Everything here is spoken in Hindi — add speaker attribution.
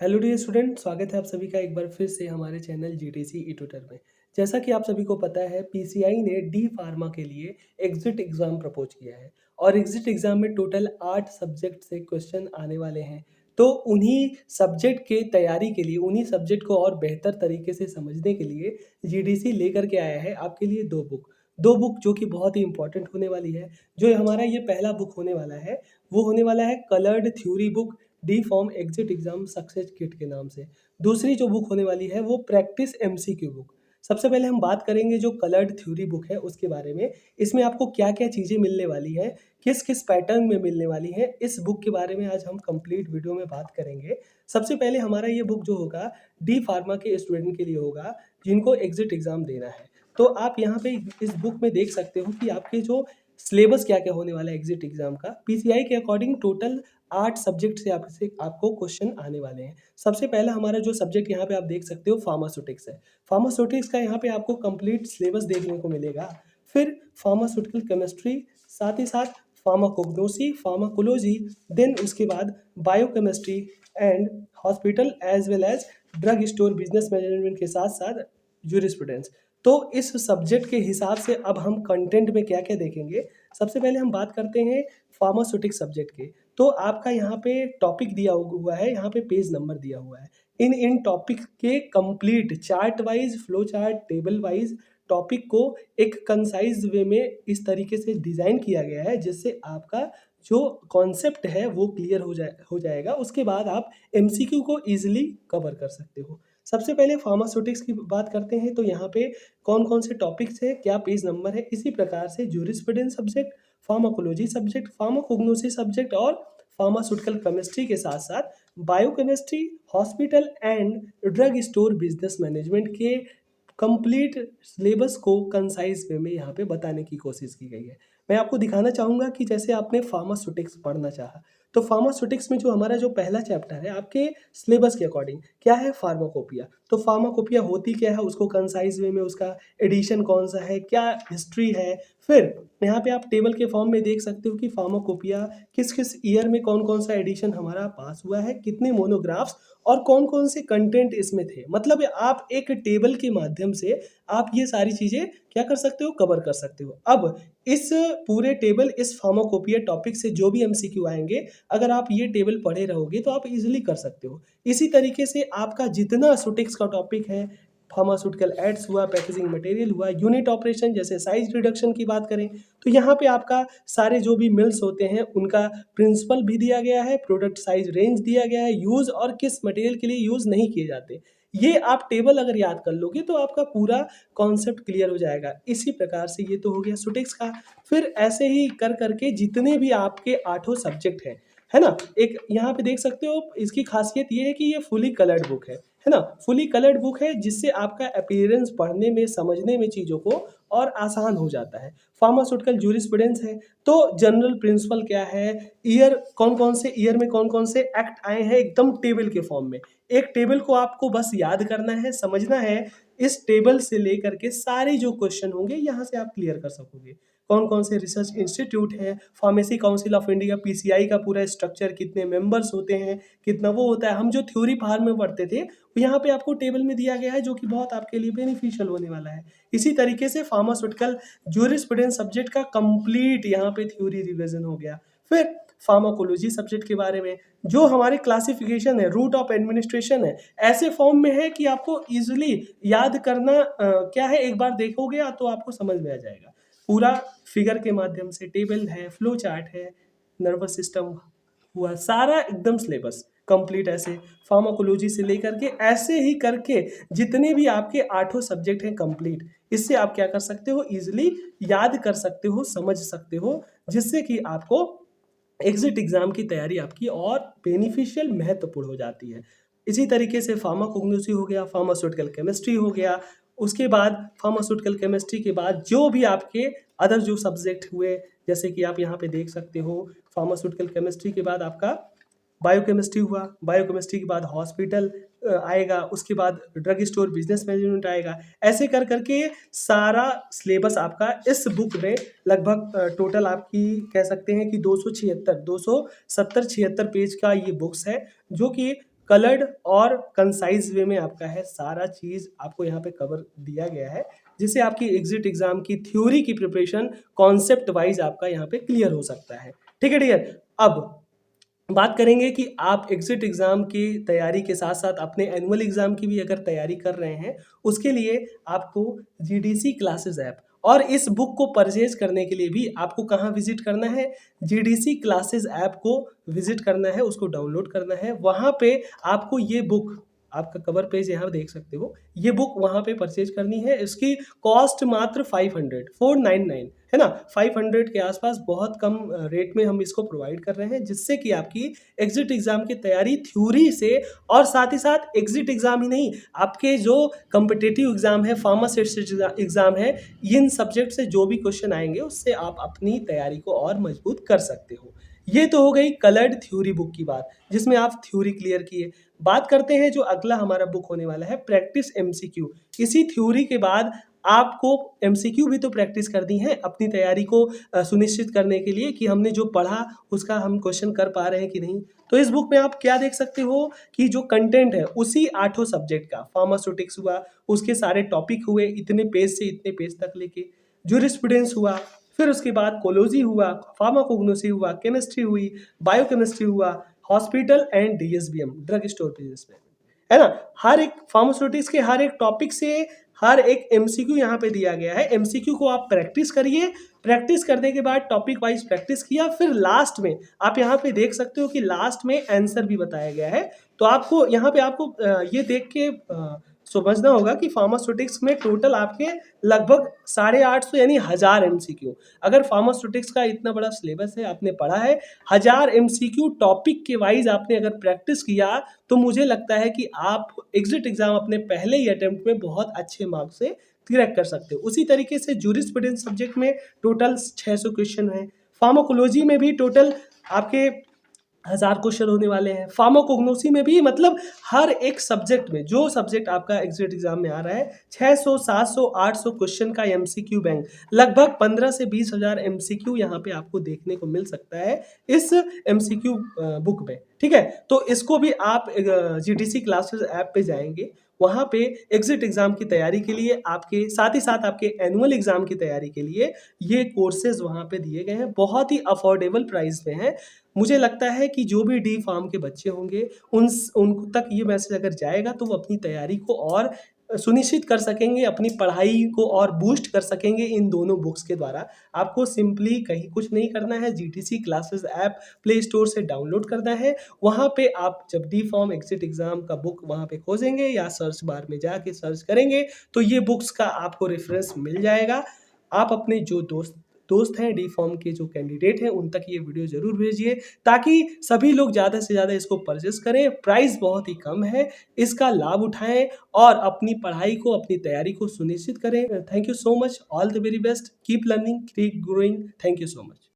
Speaker 1: हेलो डियर स्टूडेंट, स्वागत है आप सभी का एक बार फिर से हमारे चैनल जीटीसी ई ट्यूटर में। जैसा कि आप सभी को पता है, पीसीआई ने डी फार्मा के लिए एग्जिट एग्जाम प्रपोज किया है और एग्जिट एग्जाम में टोटल 8 सब्जेक्ट से क्वेश्चन आने वाले हैं। तो उन्हीं सब्जेक्ट के तैयारी के लिए, उन्हीं सब्जेक्ट को और बेहतर तरीके से समझने के लिए जीडीसी लेकर के आया है आपके लिए दो बुक जो कि बहुत ही इंपॉर्टेंट होने वाली है। जो हमारा ये पहला बुक होने वाला है वो होने वाला है coloured theory book D form exit exam success kit के नाम से। दूसरी जो बुक होने वाली है वो प्रैक्टिस एमसीक्यू बुक। सबसे पहले हम बात करेंगे जो कलर्ड थ्योरी बुक है उसके बारे में। इसमें आपको क्या क्या चीज़ें मिलने वाली है, किस किस पैटर्न में मिलने वाली है, इस बुक के बारे में आज हम कंप्लीट वीडियो में बात करेंगे। सबसे पहले हमारा ये बुक जो होगा डी फार्मा के स्टूडेंट के लिए होगा जिनको एग्जिट एग्जाम देना है। तो आप यहाँ पे इस बुक में देख सकते हो कि आपके जो सिलेबस क्या क्या होने वाला है एग्जिट एग्जाम का। पीसीआई के अकॉर्डिंग टोटल 8 सब्जेक्ट से आपको क्वेश्चन आने वाले हैं। सबसे पहला हमारा जो सब्जेक्ट यहाँ पे आप देख सकते हो फार्मास्यूटिक्स है। फार्मास्यूटिक्स का यहाँ पे आपको कंप्लीट सिलेबस देखने को मिलेगा। फिर फार्मास्यूटिकल केमिस्ट्री, साथ ही साथ फार्माकोग्नोसी, फार्माकोलॉजी, देन उसके बाद biochemistry and hospital as well as drug store business management के साथ साथ जूरिस्प्रूडेंस। तो इस सब्जेक्ट के हिसाब से अब हम कंटेंट में क्या क्या देखेंगे। सबसे पहले हम बात करते हैं फार्मास्यूटिक्स सब्जेक्ट के। तो आपका यहाँ पे टॉपिक दिया हुआ है, यहाँ पे पेज नंबर दिया हुआ है। इन टॉपिक के complete chart wise, flow chart, table wise topic को एक कंसाइज वे में इस तरीके से डिज़ाइन किया गया है जिससे आपका जो कॉन्सेप्ट है वो क्लियर हो जाएगा। उसके बाद आप एमसीक्यू को ईजिली कवर कर सकते हो। सबसे पहले फार्मास्यूटिक्स की बात करते हैं तो यहाँ पे कौन कौन से टॉपिक्स है, क्या पेज नंबर है। इसी प्रकार से jurisprudence subject, pharmacology subject, pharmacognosy subject और फार्मास्यूटिकल केमिस्ट्री के साथ साथ biochemistry, hospital and drug store business management के कंप्लीट सिलेबस को कंसाइज वे में यहाँ पे बताने की कोशिश की गई है। मैं आपको दिखाना चाहूँगा कि जैसे आपने फार्मास्यूटिक्स पढ़ना चाहा तो फार्मास्यूटिक्स में जो हमारा जो पहला चैप्टर है आपके सिलेबस के अकॉर्डिंग क्या है, फार्माकोपिया। तो फार्माकोपिया होती क्या है, उसको कंसाइज वे में उसका एडिशन कौन सा है, क्या हिस्ट्री है। फिर यहाँ पे आप टेबल के फॉर्म में देख सकते हो कि फार्माकोपिया किस किस ईयर में कौन कौन सा एडिशन हमारा पास हुआ है, कितने मोनोग्राफ्स और कौन कौन से कंटेंट इसमें थे। मतलब आप एक टेबल के माध्यम से आप ये सारी चीज़ें क्या कर सकते हो, कवर कर सकते हो। अब इस पूरे टेबल, इस फार्माकोपिया टॉपिक से जो भी एमसीक्यू आएंगे, अगर आप ये टेबल पढ़े रहोगे तो आप इजीली कर सकते हो। इसी तरीके से आपका जितना सुटिक्स का टॉपिक है, फार्मास्यूटिकल एड्स हुआ, पैकेजिंग मटेरियल हुआ, यूनिट ऑपरेशन जैसे साइज रिडक्शन की बात करें तो यहाँ पे आपका सारे जो भी मिल्स होते हैं उनका प्रिंसिपल भी दिया गया है, प्रोडक्ट साइज रेंज दिया गया है, यूज़ और किस मटेरियल के लिए यूज़ नहीं किए जाते। ये आप टेबल अगर याद कर लोगे तो आपका पूरा कॉन्सेप्ट क्लियर हो जाएगा। इसी प्रकार से ये तो हो गया सुटिक्स का। फिर ऐसे ही कर करके जितने भी आपके 8 सब्जेक्ट हैं, है ना। एक यहाँ पे देख सकते हो, इसकी खासियत ये है कि ये फुली कलर्ड बुक है ना। फुली कलर्ड बुक है जिससे आपका अपीयरेंस पढ़ने में, समझने में चीज़ों को और आसान हो जाता है। फार्मास्यूटिकल जूरिस्प्रूडेंस है तो जनरल प्रिंसिपल क्या है, ईयर कौन कौन से ईयर में कौन कौन से एक्ट आए हैं, एकदम टेबल के फॉर्म में। एक टेबल को आपको बस याद करना है, समझना है। इस टेबल से लेकर के सारे जो क्वेश्चन होंगे यहाँ से आप क्लियर कर सकोगे। कौन कौन से रिसर्च इंस्टीट्यूट है, pharmacy council of India, PCI का पूरा स्ट्रक्चर, कितने मेंबर्स होते हैं, कितना वो होता है। हम जो थ्योरी फार्म में पढ़ते थे वो यहाँ पे आपको टेबल में दिया गया है जो कि बहुत आपके लिए बेनिफिशियल होने वाला है। इसी तरीके से फार्मास्यूटिकल जूरिस्प्रूडेंस सब्जेक्ट का कंप्लीट यहाँ पे थ्योरी रिवीजन हो गया। फिर फार्माकोलॉजी सब्जेक्ट के बारे में जो हमारे क्लासिफिकेशन है, रूट ऑफ एडमिनिस्ट्रेशन है, ऐसे फॉर्म में है कि आपको इजीली याद करना क्या है, एक बार देखोगे तो आपको समझ में आ जाएगा। पूरा फिगर के माध्यम से टेबल है, फ्लो चार्ट है, नर्वस सिस्टम हुआ, सारा एकदम सिलेबस कंप्लीट। ऐसे फार्माकोलॉजी से लेकर के ऐसे ही करके जितने भी आपके 8 सब्जेक्ट हैं कंप्लीट, इससे आप क्या कर सकते हो, इजीली याद कर सकते हो, समझ सकते हो, जिससे कि आपको एग्जिट एग्जाम की तैयारी आपकी और बेनिफिशियल, महत्वपूर्ण हो जाती है। इसी तरीके से फार्माकोग्नोसी हो गया, फार्मास्यूटिकल केमिस्ट्री हो गया। उसके बाद फार्मास्यूटिकल केमिस्ट्री के बाद जो भी आपके अदर जो सब्जेक्ट हुए, जैसे कि आप यहाँ पे देख सकते हो, फार्मास्यूटिकल केमिस्ट्री के बाद आपका बायोकेमिस्ट्री हुआ, बायोकेमिस्ट्री के बाद हॉस्पिटल आएगा, उसके बाद ड्रग स्टोर बिजनेस मैनेजमेंट आएगा। ऐसे कर करके सारा सिलेबस आपका इस बुक में लगभग टोटल आपकी कह सकते हैं कि 276 270 76 पेज का ये बुक्स है जो कि कलर्ड और कंसाइज वे में आपका है, सारा चीज़ आपको यहाँ पे कवर दिया गया है, जिससे आपकी एग्ज़िट एग्ज़ाम की थ्योरी की प्रिपरेशन कॉन्सेप्ट वाइज़ आपका यहाँ पे क्लियर हो सकता है। ठीक है डियर? अब बात करेंगे कि आप एग्ज़िट एग्ज़ाम की तैयारी के साथ-साथ अपने एनुअल एग्ज़ाम की भी अगर तैयारी कर रहे हैं, उसके लिए आपको जीडीसी क्लासेस ऐप और इस बुक को परचेज़ करने के लिए भी आपको कहाँ विज़िट करना है? जीडीसी क्लासेस ऐप को विज़िट करना है, उसको डाउनलोड करना है। वहाँ पे आपको ये बुक, आपका कवर पेज यहाँ देख सकते हो, ये बुक वहाँ पे परचेज़ करनी है। इसकी कॉस्ट मात्र 500 499 है ना? 500 के आसपास बहुत कम रेट में हम इसको प्रोवाइड कर रहे हैं, जिससे कि आपकी एग्ज़िट एग्ज़ाम की तैयारी थ्योरी से और साथ ही साथ एग्ज़िट एग्ज़ाम ही नहीं, आपके जो कॉम्पिटिटिव एग्ज़ाम है, फार्मासिस्ट एग्ज़ाम है, इन सब्जेक्ट से जो भी क्वेश्चन आएँगे, उससे आप अपनी तैयारी को और मजबूत कर सकते हो। ये तो हो गई कलर्ड थ्योरी बुक की बात, जिसमें आप थ्योरी क्लियर किए। बात करते हैं जो अगला हमारा बुक होने वाला है, प्रैक्टिस एमसीक्यू। इसी थ्योरी के बाद आपको एमसीक्यू भी तो प्रैक्टिस करनी है अपनी तैयारी को सुनिश्चित करने के लिए कि हमने जो पढ़ा उसका हम क्वेश्चन कर पा रहे हैं कि नहीं। तो इस बुक में आप क्या देख सकते हो कि जो कंटेंट है उसी आठों सब्जेक्ट का, फार्मास्यूटिक्स हुआ, उसके सारे टॉपिक हुए, इतने पेज से इतने पेज तक लेके, जूरिस्प्रूडेंस हुआ, फिर उसके बाद कोलोजी हुआ, फार्माकोग्नोसी हुआ, केमिस्ट्री हुई, बायोकेमिस्ट्री हुआ, hospital and DSBM, drug store business management, है ना? हर एक फार्मास्यूटिक्स के हर एक टॉपिक से हर एक एमसीक्यू यहाँ पे दिया गया है। एमसीक्यू को आप प्रैक्टिस करिए, प्रैक्टिस करने के बाद टॉपिक वाइज प्रैक्टिस किया, फिर लास्ट में आप यहाँ पे देख सकते हो कि लास्ट में आंसर भी बताया गया है। तो आपको यहाँ पे आपको ये देख के समझना होगा कि फार्मास्यूटिक्स में टोटल आपके लगभग 850 यानी 1000 एमसीक्यू। अगर फार्मास्यूटिक्स का इतना बड़ा सिलेबस है, आपने पढ़ा है, 1000 एमसीक्यू टॉपिक के वाइज आपने अगर प्रैक्टिस किया, तो मुझे लगता है कि आप एग्जिट एग्जाम अपने पहले ही अटेम्प्ट में बहुत अच्छे मार्क्स से क्रैक कर सकते हो। उसी तरीके से जूरिस्प्रूडेंस सब्जेक्ट में टोटल 600 क्वेश्चन है। फार्माकोलॉजी में भी टोटल आपके 1000 क्वेश्चन होने वाले हैं। फार्माकोग्नोसी में भी, मतलब हर एक सब्जेक्ट में, जो सब्जेक्ट आपका एग्जिट एग्जाम में आ रहा है, 600 700 800 क्वेश्चन का एमसीक्यू बैंक, लगभग 15 से 20 हजार एमसीक्यू यहाँ पे आपको देखने को मिल सकता है इस एमसीक्यू बुक में। ठीक है, तो इसको भी आप जीडीसी क्लासेस ऐप पे जाएंगे, वहाँ पे एग्जिट एग्जाम की तैयारी के लिए, आपके साथ ही साथ आपके एनुअल एग्जाम की तैयारी के लिए ये कोर्सेज वहाँ पे दिए गए हैं, बहुत ही अफोर्डेबल प्राइस में है। मुझे लगता है कि जो भी डी फार्म के बच्चे होंगे, उन तक ये मैसेज अगर जाएगा तो वो अपनी तैयारी को और सुनिश्चित कर सकेंगे, अपनी पढ़ाई को और बूस्ट कर सकेंगे इन दोनों बुक्स के द्वारा। आपको सिंपली कहीं कुछ नहीं करना है, GTC classes app play store से डाउनलोड करना है। वहाँ पे आप जब डी फॉर्म एग्जिट एग्जाम का बुक वहाँ पे खोजेंगे या सर्च बार में जाके सर्च करेंगे, तो ये बुक्स का आपको रेफरेंस मिल जाएगा। आप अपने जो दोस्त दोस्त हैं डी फॉर्म के, जो कैंडिडेट हैं, उन तक ये वीडियो ज़रूर भेजिए, ताकि सभी लोग ज़्यादा से ज़्यादा इसको परचेस करें। प्राइस बहुत ही कम है, इसका लाभ उठाएं और अपनी पढ़ाई को, अपनी तैयारी को सुनिश्चित करें। Thank you so much, all the very best, keep learning, keep growing, thank you so much.